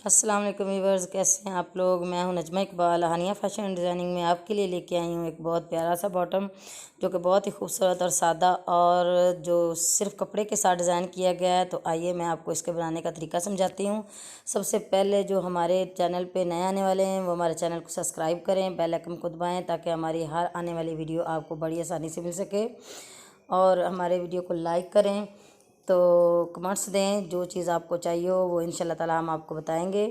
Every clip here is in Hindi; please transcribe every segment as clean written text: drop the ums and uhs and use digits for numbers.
अस्सलाम वालेकुम व्यूअर्स, कैसे हैं आप लोग। मैं हूं नजमा इकबाल। हानिया फैशन एंड डिज़ाइनिंग में आपके लिए लेके आई हूं एक बहुत प्यारा सा बॉटम, जो कि बहुत ही खूबसूरत और सादा और जो सिर्फ कपड़े के साथ डिज़ाइन किया गया है। तो आइए मैं आपको इसके बनाने का तरीका समझाती हूं। सबसे पहले जो हमारे चैनल पे नए आने वाले हैं वो हमारे चैनल को सब्सक्राइब करें, बेल आइकन को दबाएँ ताकि हमारी हर आने वाली वीडियो आपको बड़ी आसानी से मिल सके। और हमारे वीडियो को लाइक करें, तो कमेंट्स दें, जो चीज़ आपको चाहिए हो वो इंशाल्लाह ताला हम आपको बताएंगे।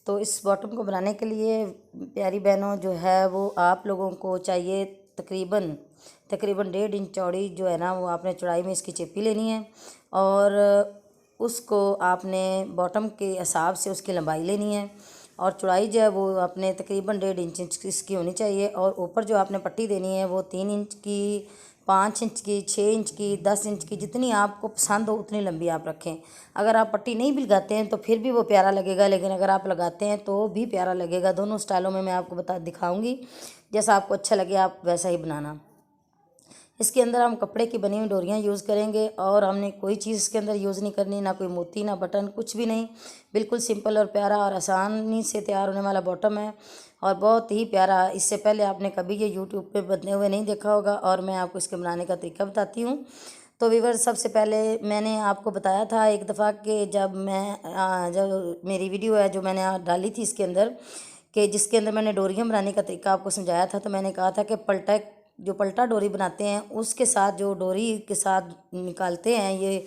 तो इस बॉटम को बनाने के लिए प्यारी बहनों जो है वो आप लोगों को चाहिए तकरीबन तकरीबन 1.5 इंच चौड़ी जो है ना, वो आपने चौड़ाई में इसकी चेपी लेनी है और उसको आपने बॉटम के हिसाब से उसकी लंबाई लेनी है। और चौड़ाई जो है वो आपने तकरीबन 1.5 इंच इसकी होनी चाहिए। और ऊपर जो आपने पट्टी देनी है वो 3 इंच की, 5 इंच की, 6 इंच की, 10 इंच की, जितनी आपको पसंद हो उतनी लंबी आप रखें। अगर आप पट्टी नहीं भी लगाते हैं तो फिर भी वो प्यारा लगेगा, लेकिन अगर आप लगाते हैं तो भी प्यारा लगेगा। दोनों स्टाइलों में मैं आपको दिखाऊंगी, जैसा आपको अच्छा लगे आप वैसा ही बनाना। इसके अंदर हम कपड़े की बनी हुई डोरियाँ यूज़ करेंगे और हमने कोई चीज़ इसके अंदर यूज़ नहीं करनी, ना कोई मोती, ना बटन, कुछ भी नहीं। बिल्कुल सिंपल और प्यारा और आसानी से तैयार होने वाला बॉटम है और बहुत ही प्यारा। इससे पहले आपने कभी ये यूट्यूब पे बनते हुए नहीं देखा होगा और मैं आपको इसके बनाने का तरीका बताती हूँ। तो व्यूअर्स, सबसे पहले मैंने आपको बताया था एक दफ़ा कि जब मेरी वीडियो है जो मैंने डाली थी इसके अंदर, कि जिसके अंदर मैंने डोरियाँ बनाने का तरीका आपको समझाया था, तो मैंने कहा था कि पलटा डोरी बनाते हैं उसके साथ जो डोरी के साथ निकालते हैं ये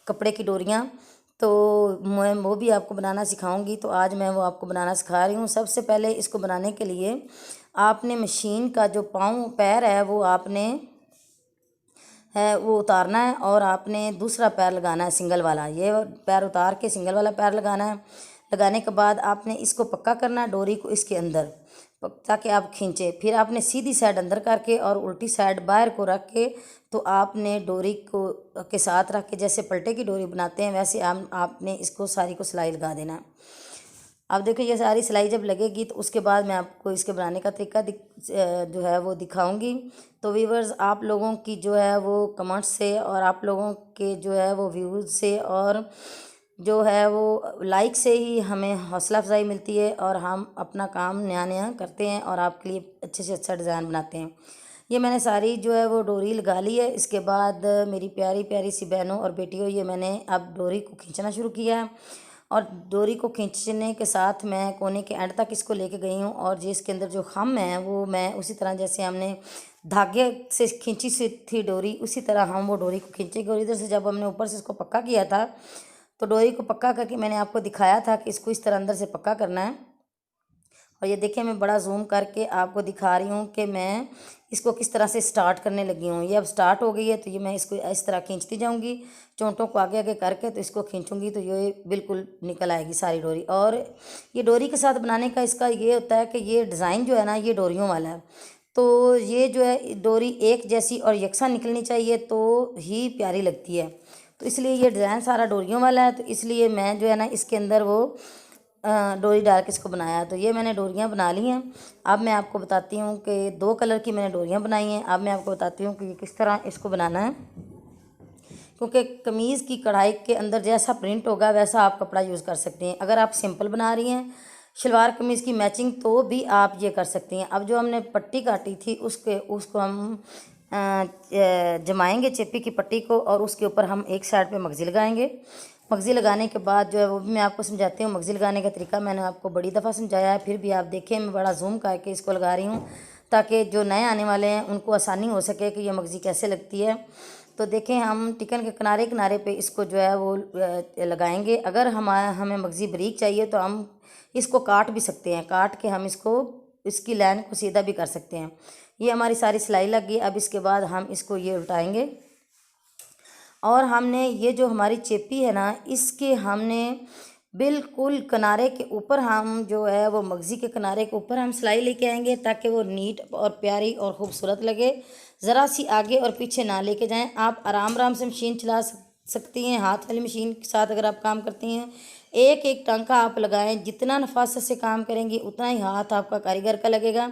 कपड़े की डोरियाँ, तो मैं वो भी आपको बनाना सिखाऊंगी। तो आज मैं वो आपको बनाना सिखा रही हूँ। सबसे पहले इसको बनाने के लिए आपने मशीन का जो पैर है वो उतारना है और आपने दूसरा पैर लगाना है, सिंगल वाला। ये पैर उतार के सिंगल वाला पैर लगाना है। लगाने के बाद आपने इसको पक्का करना है डोरी को इसके अंदर, ताकि आप खींचें। फिर आपने सीधी साइड अंदर करके और उल्टी साइड बाहर को रख के, तो आपने डोरी को के साथ रख के जैसे पलटे की डोरी बनाते हैं वैसे आपने इसको सारी को सिलाई लगा देना है। अब देखो ये सारी सिलाई जब लगेगी तो उसके बाद मैं आपको इसके बनाने का तरीका जो है वो दिखाऊंगी। तो व्यूवर्स, आप लोगों की जो है वो कमेंट्स से और आप लोगों के जो है वो व्यूज़ से और जो है वो लाइक से ही हमें हौसला अफजाई मिलती है और हम अपना काम नया नया करते हैं और आपके लिए अच्छे से अच्छा डिज़ाइन बनाते हैं। ये मैंने सारी जो है वो डोरी लगा ली है। इसके बाद मेरी प्यारी प्यारी सी बहनों और बेटियों, ये मैंने अब डोरी को खींचना शुरू किया है और डोरी को खींचने के साथ मैं कोने के एंड तक इसको लेके गई हूँ। और जिसके अंदर जो खम है वो मैं उसी तरह जैसे हमने धागे से खींची सी थी डोरी, उसी तरह हम वो डोरी को खींचेंगे। और इधर से जब हमने ऊपर से इसको पक्का किया था तो डोरी को पक्का करके मैंने आपको दिखाया था कि इसको इस तरह अंदर से पक्का करना है। और ये देखिए, मैं बड़ा जूम करके आपको दिखा रही हूँ कि मैं इसको किस तरह से स्टार्ट करने लगी हूँ। ये अब स्टार्ट हो गई है, तो ये मैं इसको इस तरह खींचती जाऊँगी, चोंटों को आगे आगे करके, तो इसको खींचूँगी तो ये बिल्कुल निकल आएगी सारी डोरी। और ये डोरी के साथ बनाने का इसका ये होता है कि ये डिज़ाइन जो है ना, ये डोरियों वाला है। तो ये जो है डोरी एक जैसी और यकसा निकलनी चाहिए तो ही प्यारी लगती है। तो इसलिए ये डिज़ाइन सारा डोरियों वाला है, तो इसलिए मैं जो है ना इसके अंदर वो डोरी डाल के इसको बनाया। तो ये मैंने डोरियाँ बना ली हैं। अब मैं आपको बताती हूँ कि 2 कलर की मैंने डोरियाँ बनाई हैं। अब मैं आपको बताती हूँ कि ये किस तरह इसको बनाना है, क्योंकि कमीज़ की कढ़ाई के अंदर जैसा प्रिंट होगा वैसा आप कपड़ा यूज़ कर सकती हैं। अगर आप सिंपल बना रही हैं शलवार कमीज़ की मैचिंग तो भी आप ये कर सकती हैं। अब जो हमने पट्टी काटी थी उसको हम जमाएंगे चेपी की पट्टी को, और उसके ऊपर हम एक साइड पे मगज़ी लगाएंगे। मगज़ी लगाने के बाद जो है वो भी मैं आपको समझाती हूँ। मगज़ी लगाने का तरीका मैंने आपको बड़ी दफ़ा समझाया है, फिर भी आप देखें, मैं बड़ा जूम करके इसको लगा रही हूँ ताकि जो नए आने वाले हैं उनको आसानी हो सके कि ये मगज़ी कैसे लगती है। तो देखें, हम टिकन के किनारे किनारे पे इसको जो है वो लगाएंगे। अगर हमें मगज़ी बारीक चाहिए तो हम इसको काट भी सकते हैं, काट के हम इसकी लाइन को सीधा भी कर सकते हैं। ये हमारी सारी सिलाई लग गई। अब इसके बाद हम इसको ये उल्टाएंगे और हमने ये जो हमारी चेपी है ना, इसके हमने बिल्कुल किनारे के ऊपर हम जो है वो मगज़ी के किनारे के ऊपर हम सिलाई लेके आएंगे ताकि वो नीट और प्यारी और ख़ूबसूरत लगे। ज़रा सी आगे और पीछे ना लेके जाएं। आप आराम आराम से मशीन चला सकती हैं, हाथ वाली मशीन के साथ अगर आप काम करती हैं। एक एक टांका आप लगाएं, जितना नफासत से काम करेंगी उतना ही हाथ आपका कारीगर का लगेगा,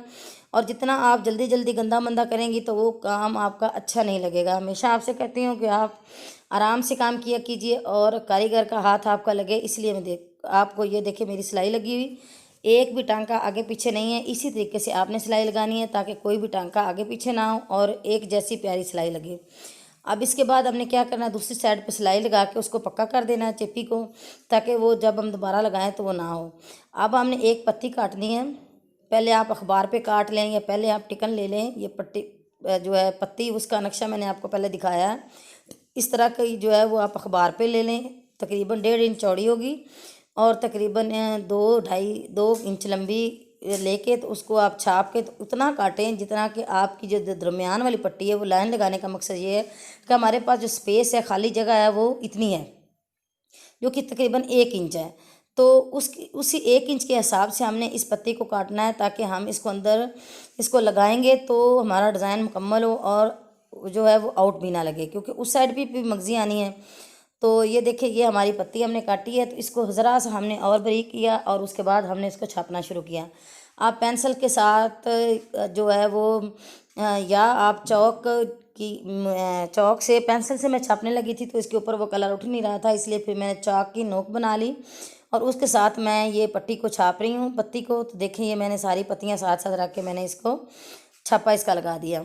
और जितना आप जल्दी जल्दी गंदा मंदा करेंगी तो वो काम आपका अच्छा नहीं लगेगा। हमेशा आपसे कहती हूँ कि आप आराम से काम किया कीजिए और कारीगर का हाथ आपका लगे। इसलिए मैं आपको ये देखिए मेरी सिलाई लगी हुई, एक भी टांका आगे पीछे नहीं है। इसी तरीके से आपने सिलाई लगानी है ताकि कोई भी टांका आगे पीछे ना हो और एक जैसी प्यारी सिलाई लगे। अब इसके बाद हमने क्या करना है, दूसरी साइड पे सिलाई लगा के उसको पक्का कर देना है चेपी को, ताकि वो जब हम दोबारा लगाएं तो वो ना हो। अब हमने एक पत्ती काटनी है। पहले आप अखबार पे काट लें या पहले आप टिकन ले लें। ये पट्टी जो है पत्ती, उसका नक्शा मैंने आपको पहले दिखाया है। इस तरह की जो है वो आप अखबार पे ले लें। तकरीबन 1.5 इंच चौड़ी होगी और तकरीबन 2 इंच लंबी लेके तो उसको आप छाप के तो उतना काटें जितना कि आपकी जो दरमियान वाली पट्टी है वो लाइन लगाने का मकसद ये है कि हमारे पास जो स्पेस है, खाली जगह है, वो इतनी है, जो कि तकरीबन 1 इंच है। तो उसी 1 इंच के हिसाब से हमने इस पत्ती को काटना है ताकि हम इसको अंदर इसको लगाएंगे तो हमारा डिज़ाइन मुकम्मल हो और जो है वो आउट भी ना लगे, क्योंकि उस साइड भी मगज़ी आनी है। तो ये देखिए, ये हमारी पत्ती हमने काटी है, तो इसको ज़रा सा हमने और बारीक किया और उसके बाद हमने इसको छापना शुरू किया। आप पेंसिल के साथ जो है वो या आप चौक से, पेंसिल से मैं छापने लगी थी तो इसके ऊपर वो कलर उठ नहीं रहा था, इसलिए फिर मैंने चौक की नोक बना ली और उसके साथ मैं ये पट्टी को छाप रही हूँ, पत्ती को। तो देखिए ये मैंने सारी पत्तियाँ साथ साथ रख के मैंने इसको छापा इसका लगा दिया।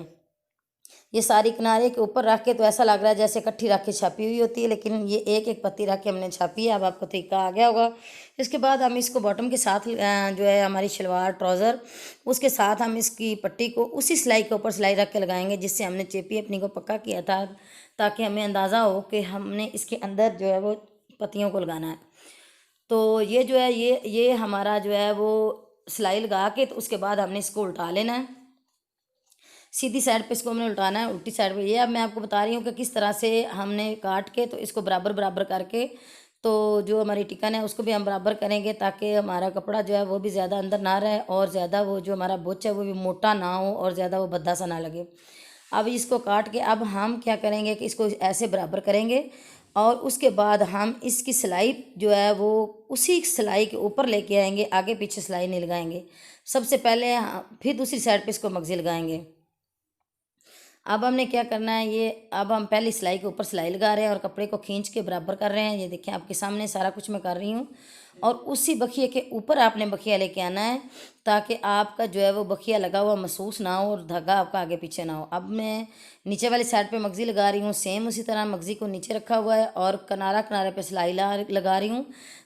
ये सारी किनारे के ऊपर रख के तो ऐसा लग रहा है जैसे इकट्ठी रख के छापी हुई होती है, लेकिन ये एक एक पत्ती रख के हमने छापी है। अब आपको तरीका आ गया होगा। इसके बाद हम इसको बॉटम के साथ जो है हमारी शलवार ट्राउज़र, उसके साथ हम इसकी पट्टी को उसी सिलाई के ऊपर सिलाई रख के लगाएंगे जिससे हमने चेपी अपनी को पक्का किया था, ताकि हमें अंदाज़ा हो कि हमने इसके अंदर जो है वो पत्तियों को लगाना है। तो ये जो है ये हमारा जो है वो सिलाई लगा के तो उसके बाद हमने इसको उल्टा लेना है। सीधी साइड पे इसको हमने उल्टाना है, उल्टी साइड पे। ये अब मैं आपको बता रही हूँ कि किस तरह से हमने काट के तो इसको बराबर बराबर करके, तो जो हमारी टिकन है उसको भी हम बराबर करेंगे ताकि हमारा कपड़ा जो है वो भी ज़्यादा अंदर ना रहे और ज़्यादा वो जो हमारा बोच है वो भी मोटा ना हो और ज़्यादा वो भद्दा सा ना लगे। अब इसको काट के अब हम क्या करेंगे कि इसको ऐसे बराबर करेंगे और उसके बाद हम इसकी सिलाई जो है वो उसी सिलाई के ऊपर लेके आएंगे, आगे पीछे सिलाई नहीं लगाएंगे। सबसे पहले फिर दूसरी साइड पे इसको मगज़ी लगाएंगे। अब हमने क्या करना है, ये अब हम पहली सिलाई के ऊपर सिलाई लगा रहे हैं और कपड़े को खींच के बराबर कर रहे हैं। ये देखिए आपके सामने सारा कुछ मैं कर रही हूँ और उसी बखिए के ऊपर आपने बखिया लेके आना है ताकि आपका जो है वो बखिया लगा हुआ महसूस ना हो और धागा आपका आगे पीछे ना हो। अब मैं नीचे वाली साइड पे मगज़ी लगा रही हूँ, सेम उसी तरह मगज़ी को नीचे रखा हुआ है और किनारा किनारे पे सिलाई लगा रही हूँ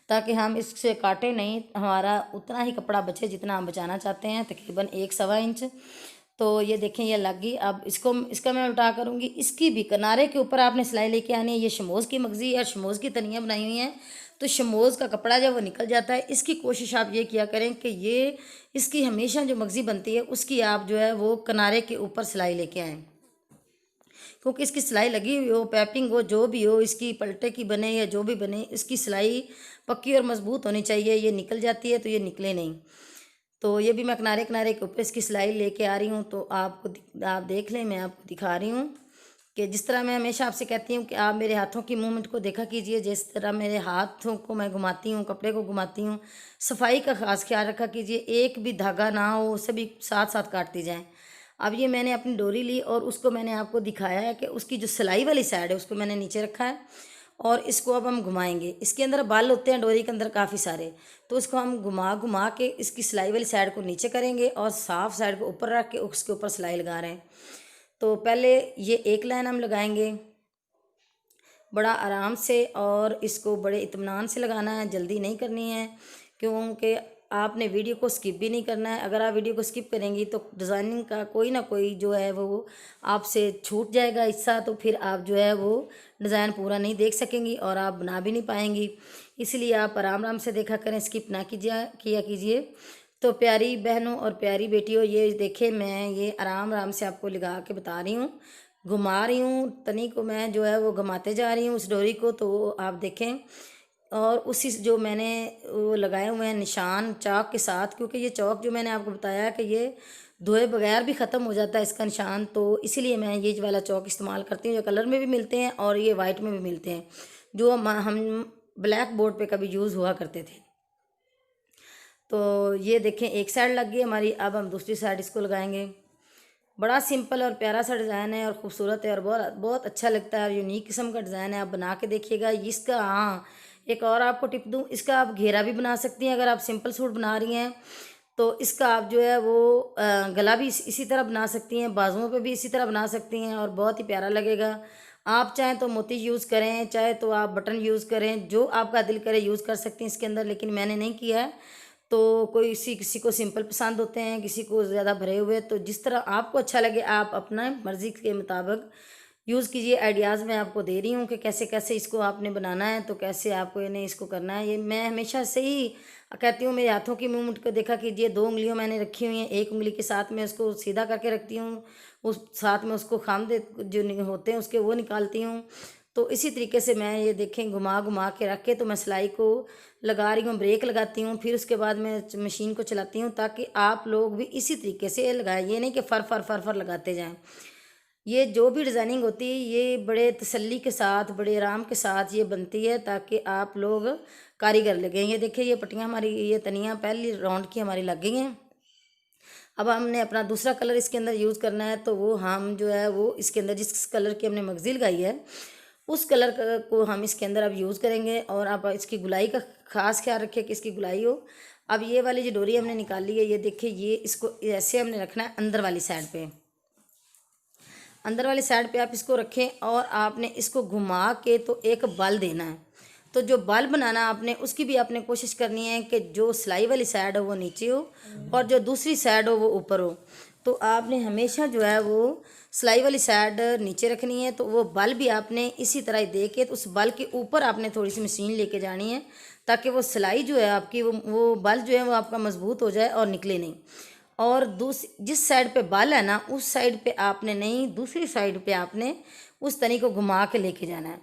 ताकि हम इससे काटे नहीं, हमारा उतना ही कपड़ा बचे जितना हम बचाना चाहते हैं, तकरीबन 1 सवा इंच। तो ये देखें ये लग गई। अब इसका मैं उल्टा करूँगी। इसकी भी किनारे के ऊपर आपने सिलाई लेके आनी है। ये शमोज़ की मगज़ी और शमोज़ की तनियाँ बनाई हुई हैं, तो शमोज़ का कपड़ा जब वो निकल जाता है, इसकी कोशिश आप ये किया करें कि ये इसकी हमेशा जो मगज़ी बनती है उसकी आप जो है वो किनारे के ऊपर सिलाई लेके आएँ, क्योंकि इसकी सिलाई लगी हुई हो, पैपिंग हो, जो भी हो, इसकी पलटे की बने या जो भी बने, इसकी सिलाई पक्की और मजबूत होनी चाहिए। ये निकल जाती है तो ये निकले नहीं। तो ये भी मैं किनारे किनारे के ऊपर इसकी सिलाई लेके आ रही हूँ। तो आप देख लें, मैं आपको दिखा रही हूँ कि जिस तरह मैं हमेशा आपसे कहती हूँ कि आप मेरे हाथों की मूवमेंट को देखा कीजिए। जिस तरह मेरे हाथों को मैं घुमाती हूँ, कपड़े को घुमाती हूँ, सफाई का खास ख्याल रखा कीजिए, एक भी धागा ना हो, सभी साथ साथ काटती जाएँ। अब ये मैंने अपनी डोरी ली और उसको मैंने आपको दिखाया है कि उसकी जो सिलाई वाली साइड है उसको मैंने नीचे रखा है और इसको अब हम घुमाएंगे। इसके अंदर बाल होते हैं डोरी के अंदर काफ़ी सारे, तो इसको हम घुमा घुमा के इसकी सिलाई वाली साइड को नीचे करेंगे और साफ साइड को ऊपर रख के उसके ऊपर सिलाई लगा रहे हैं। तो पहले ये एक लाइन हम लगाएंगे बड़ा आराम से और इसको बड़े इत्मीनान से लगाना है, जल्दी नहीं करनी है, क्योंकि आपने वीडियो को स्किप भी नहीं करना है। अगर आप वीडियो को स्किप करेंगी तो डिज़ाइनिंग का कोई ना कोई जो है वो आपसे छूट जाएगा हिस्सा, तो फिर आप जो है वो डिज़ाइन पूरा नहीं देख सकेंगी और आप बना भी नहीं पाएंगी। इसलिए आप आराम आराम से देखा करें, स्किप ना किया कीजिए। तो प्यारी बहनों और प्यारी बेटियों, ये देखें मैं ये आराम आराम से आपको लगा के बता रही हूँ, घुमा रही हूँ, तनी को मैं जो है वो घुमाते जा रही हूँ उस डोरी को। तो आप देखें और उसी से जो मैंने वो लगाए हुए हैं निशान चाक के साथ, क्योंकि ये चौक जो मैंने आपको बताया कि ये धोए बगैर भी ख़त्म हो जाता है इसका निशान, तो इसीलिए मैं ये वाला चौक इस्तेमाल करती हूँ। ये कलर में भी मिलते हैं और ये वाइट में भी मिलते हैं, जो हम ब्लैक बोर्ड पे कभी यूज़ हुआ करते थे। तो ये देखें एक साइड लग गई हमारी। अब हम दूसरी साइड इसको लगाएंगे। बड़ा सिंपल और प्यारा सा डिज़ाइन है और ख़ूबसूरत है और बहुत बहुत अच्छा लगता है और यूनिक किस्म का डिज़ाइन है। आप बना के देखिएगा इसका। हाँ, एक और आपको टिप दूँ, इसका आप घेरा भी बना सकती हैं। अगर आप सिंपल सूट बना रही हैं तो इसका आप जो है वो गला भी इसी तरह बना सकती हैं, बाजुओं पे भी इसी तरह बना सकती हैं और बहुत ही प्यारा लगेगा। आप चाहें तो मोती यूज़ करें, चाहे तो आप बटन यूज़ करें, जो आपका दिल करे यूज़ कर सकती हैं इसके अंदर, लेकिन मैंने नहीं किया है। तो कोई किसी किसी को सिंपल पसंद होते हैं, किसी को ज़्यादा भरे हुए, तो जिस तरह आपको अच्छा लगे आप अपना मर्ज़ी के मुताबिक यूज़ कीजिए। आइडियाज़ मैं आपको दे रही हूँ कि कैसे कैसे इसको आपने बनाना है, तो कैसे आपको इन्हें इसको करना है। ये मैं हमेशा से ही कहती हूँ, मेरे हाथों की मूवमेंट को देखा कीजिए। 2 उँगलियों मैंने रखी हुई हैं, एक उँगली के साथ में उसको सीधा करके रखती हूँ, उस साथ में उसको खामदे जो होते हैं उसके वो निकालती हूँ। तो इसी तरीके से मैं ये देखें घुमा घुमा के रख के तो मैं सिलाई को लगा रही हूँ, ब्रेक लगाती हूँ, फिर उसके बाद मैं मशीन को चलाती हूँ, ताकि आप लोग भी इसी तरीके से लगाएं। ये नहीं कि फर फर फर फर लगाते जाएं। ये जो भी डिज़ाइनिंग होती है ये बड़े तसल्ली के साथ, बड़े आराम के साथ ये बनती है, ताकि आप लोग कारीगर लगें। ये देखिए ये पट्टियाँ हमारी, ये तनियाँ पहली राउंड की हमारी लग गई हैं। अब हमने अपना दूसरा कलर इसके अंदर यूज़ करना है, तो वो हम जो है वो इसके अंदर जिस कलर की हमने मगज़ी लगाई है उस कलर को हम इसके अंदर अब यूज़ करेंगे। और आप इसकी गुलाई का ख़ास ख्याल रखिए कि इसकी गुलाई हो। अब ये वाली जो डोरी हमने निकाली है, ये देखिए, ये इसको ऐसे हमने रखना है अंदर वाली साइड पे। अंदर वाली साइड पे आप इसको रखें और आपने इसको घुमा के तो एक बल देना है। तो जो बल बनाना आपने उसकी भी आपने कोशिश करनी है कि जो सिलाई वाली साइड हो वो नीचे हो और जो दूसरी साइड हो वो ऊपर हो। तो आपने हमेशा जो है वो सिलाई वाली साइड नीचे रखनी है, तो वो बल भी आपने इसी तरह ही दे के तो उस बल के ऊपर आपने थोड़ी सी मशीन लेके जानी है, ताकि वो सिलाई जो है आपकी वो बल जो है वो आपका मजबूत हो जाए और निकले नहीं। और जिस साइड पे बाल है ना उस साइड पे आपने नहीं, दूसरी साइड पे आपने उस तनी को घुमा के लेके जाना है।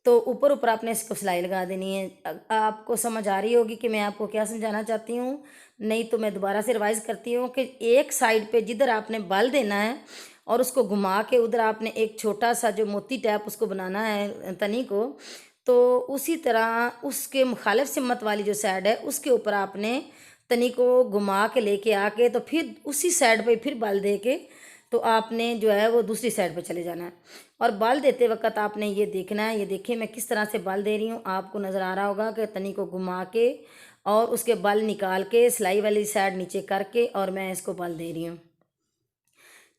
तो ऊपर ऊपर आपने इसको सिलाई लगा देनी है। आपको समझ आ रही होगी कि मैं आपको क्या समझाना चाहती हूँ। नहीं तो मैं दोबारा से रिवाइज करती हूँ कि एक साइड पे जिधर आपने बाल देना है और उसको घुमा के उधर आपने एक छोटा सा जो मोती टैप उसको बनाना है तनी को। तो उसी तरह उसके मुखालिफ सिमत वाली जो साइड है उसके ऊपर आपने तनी को घुमा के लेके आके तो फिर उसी साइड पे फिर बाल दे के तो आपने जो है वो दूसरी साइड पे चले जाना है। और बाल देते वक्त आपने ये देखना है, ये देखिए मैं किस तरह से बाल दे रही हूँ, आपको नज़र आ रहा होगा कि तनी को घुमा के और उसके बाल निकाल के सिलाई वाली साइड नीचे करके और मैं इसको बाल दे रही हूँ।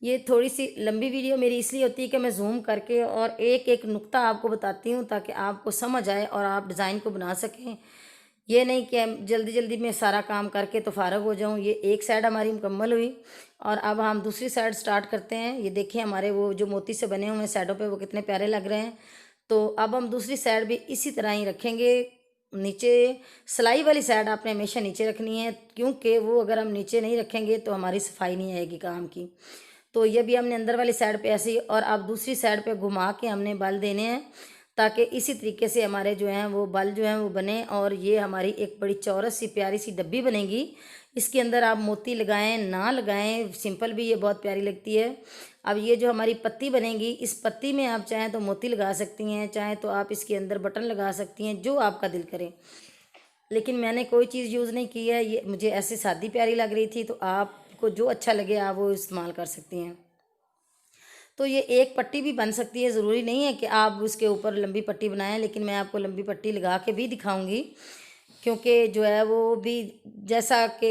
ये थोड़ी सी लंबी वीडियो मेरी इसलिए होती है कि मैं जूम करके और एक एक नुक्ता आपको बताती हूँ ताकि आपको समझ आए और आप डिज़ाइन को बना सकें। ये नहीं कि जल्दी जल्दी में सारा काम करके तो फारग हो जाऊँ। ये एक साइड हमारी मुकम्मल हुई और अब हम दूसरी साइड स्टार्ट करते हैं। ये देखिए हमारे वो जो मोती से बने हुए साइडों पे वो कितने प्यारे लग रहे हैं। तो अब हम दूसरी साइड भी इसी तरह ही रखेंगे। नीचे सिलाई वाली साइड आपने हमेशा नीचे रखनी है, क्योंकि वो अगर हम नीचे नहीं रखेंगे तो हमारी सफाई नहीं आएगी काम की। तो ये भी हमने अंदर वाली साइड पे ऐसे ही और अब दूसरी साइड पे घुमा के हमने बल देने हैं, ताकि इसी तरीके से हमारे जो हैं वो बल जो हैं वो बने और ये हमारी एक बड़ी चौरस सी प्यारी सी डब्बी बनेगी। इसके अंदर आप मोती लगाएं ना लगाएं, सिंपल भी ये बहुत प्यारी लगती है। अब ये जो हमारी पत्ती बनेगी, इस पत्ती में आप चाहें तो मोती लगा सकती हैं, चाहें तो आप इसके अंदर बटन लगा सकती हैं, जो आपका दिल करे। लेकिन मैंने कोई चीज़ यूज़ नहीं की है, ये मुझे ऐसे सादी प्यारी लग रही थी, तो आपको जो अच्छा लगे आप वो इस्तेमाल कर सकती हैं। तो ये एक पट्टी भी बन सकती है, ज़रूरी नहीं है कि आप उसके ऊपर लंबी पट्टी बनाएं, लेकिन मैं आपको लंबी पट्टी लगा के भी दिखाऊंगी, क्योंकि जो है वो भी जैसा कि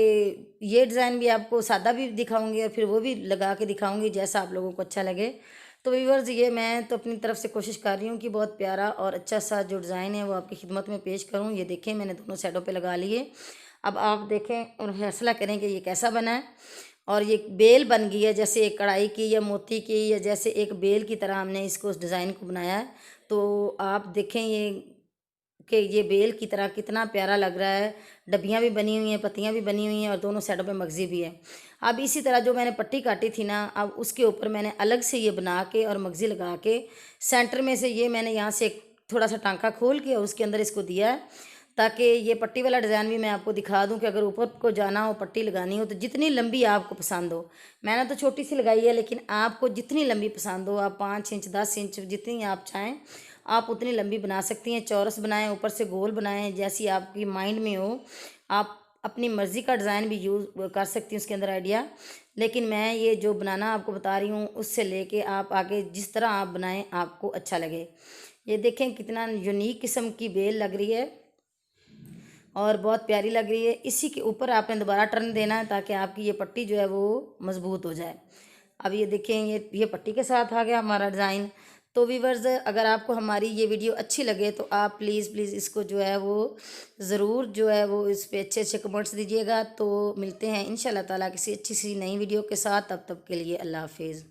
ये डिज़ाइन भी आपको सादा भी दिखाऊंगी और फिर वो भी लगा के दिखाऊंगी जैसा आप लोगों को अच्छा लगे। तो व्यूअर्स ये मैं तो अपनी तरफ से कोशिश कर रही हूँ कि बहुत प्यारा और अच्छा सा जो डिज़ाइन है वो आपकी खिदमत में पेश करूँ। ये देखें मैंने दोनों साइडों पे लगा लिए। अब आप देखें और फैसला करें कि ये कैसा बना है। और ये बेल बन गई है, जैसे एक कढ़ाई की या मोती की या जैसे एक बेल की तरह हमने इसको उस डिज़ाइन को बनाया है। तो आप देखें ये कि ये बेल की तरह कितना प्यारा लग रहा है। डब्बियाँ भी बनी हुई हैं, पत्तियाँ भी बनी हुई हैं और दोनों साइडों पे मगज़ी भी है। अब इसी तरह जो मैंने पट्टी काटी थी ना, अब उसके ऊपर मैंने अलग से ये बना के और मगज़ी लगा के सेंटर में से ये मैंने यहाँ से एक थोड़ा सा टांका खोल के उसके अंदर इसको दिया है, ताकि ये पट्टी वाला डिज़ाइन भी मैं आपको दिखा दूं कि अगर ऊपर को जाना हो, पट्टी लगानी हो तो जितनी लंबी आपको पसंद हो। मैंने तो छोटी सी लगाई है, लेकिन आपको जितनी लंबी पसंद हो, आप 5 इंच 10 इंच जितनी आप चाहें आप उतनी लंबी बना सकती हैं। चौरस बनाएं, ऊपर से गोल बनाएं, जैसी आपकी माइंड में हो। आप अपनी मर्ज़ी का डिज़ाइन भी यूज़ कर सकती हैं उसके अंदर आइडिया। लेकिन मैं ये जो बनाना आपको बता रही हूँ उससे लेके आप आगे जिस तरह आप बनाएं आपको अच्छा लगे। ये देखें कितना यूनिक किस्म की बेल लग रही है और बहुत प्यारी लग रही है। इसी के ऊपर आपने दोबारा टर्न देना है ताकि आपकी ये पट्टी जो है वो मज़बूत हो जाए। अब ये देखें ये पट्टी के साथ आ गया हमारा डिज़ाइन। तो व्यूअर्स, अगर आपको हमारी ये वीडियो अच्छी लगे तो आप प्लीज़ इसको जो है वो ज़रूर जो है वो इस पे अच्छे अच्छे कमेंट्स दीजिएगा। तो मिलते हैं इंशाल्लाह ताला किसी अच्छी सी नई वीडियो के साथ। तब तक के लिए अल्लाह हाफिज़।